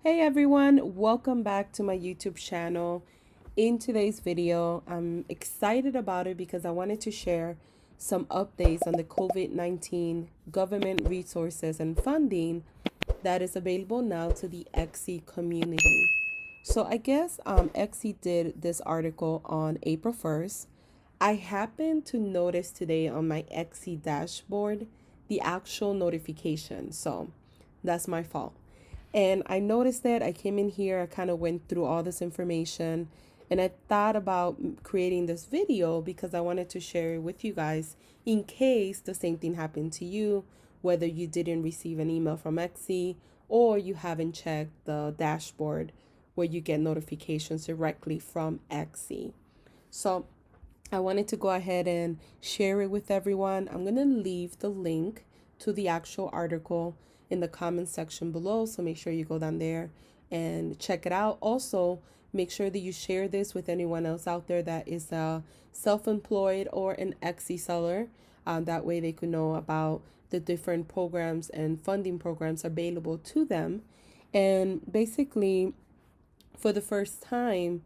Hey everyone, welcome back to my YouTube channel. In today's video, I'm excited about it because I wanted to share some updates on the COVID-19 government resources and funding that is available now to the XC community. So I guess XC did this article on April 1st. I happened to notice today on my XC dashboard the actual notification. So that's my fault. And I noticed that I came in here, I kind of went through all this information, and I thought about creating this video because I wanted to share it with you guys in case the same thing happened to you, whether you didn't receive an email from Xe or you haven't checked the dashboard where you get notifications directly from Xe. So I wanted to go ahead and share it with everyone. I'm going to leave the link to the actual article in the comments section below. So make sure you go down there and check it out. Also, make sure that you share this with anyone else out there that is self-employed or an Etsy seller. That way they can know about the different programs and funding programs available to them. And basically, for the first time,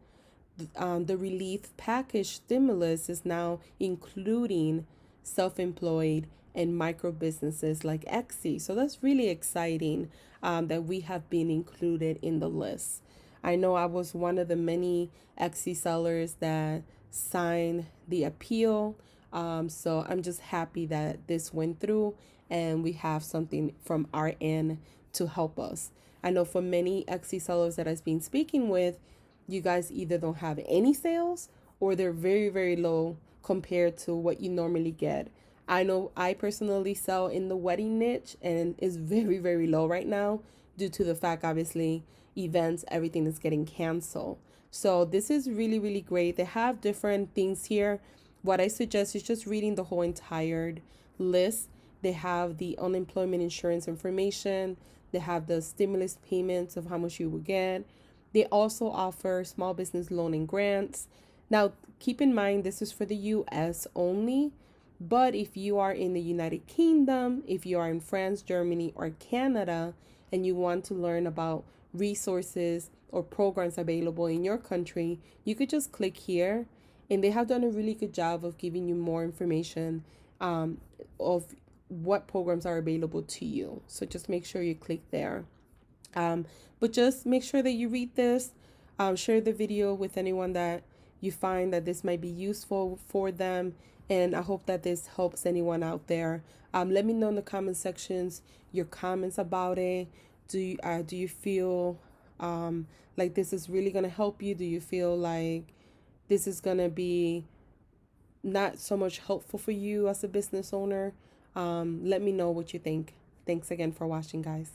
the relief package stimulus is now including self-employed and micro businesses like Etsy. So that's really exciting that we have been included in the list. I know I was one of the many Etsy sellers that signed the appeal. So I'm just happy that this went through and we have something from our end to help us. I know for many Etsy sellers that I've been speaking with, you guys either don't have any sales or they're very, very low compared to what you normally get. I know I personally sell in the wedding niche and it's very, very low right now due to the fact, obviously, events, everything is getting canceled. So this is really, really great. They have different things here. What I suggest is just reading the whole entire list. They have the unemployment insurance information. They have the stimulus payments of how much you will get. They also offer small business loan and grants. Now, keep in mind, this is for the US only, but if you are in the United Kingdom, if you are in France, Germany, or Canada, and you want to learn about resources or programs available in your country, you could just click here. And they have done a really good job of giving you more information of what programs are available to you. So just make sure you click there. But just make sure that you read this, share the video with anyone that you find that this might be useful for them. And I hope that this helps anyone out there. Let me know in the comment sections your comments about it. Do you feel like this is really going to help you? Do you feel like this is going to be not so much helpful for you as a business owner? Let me know what you think. Thanks again for watching, guys.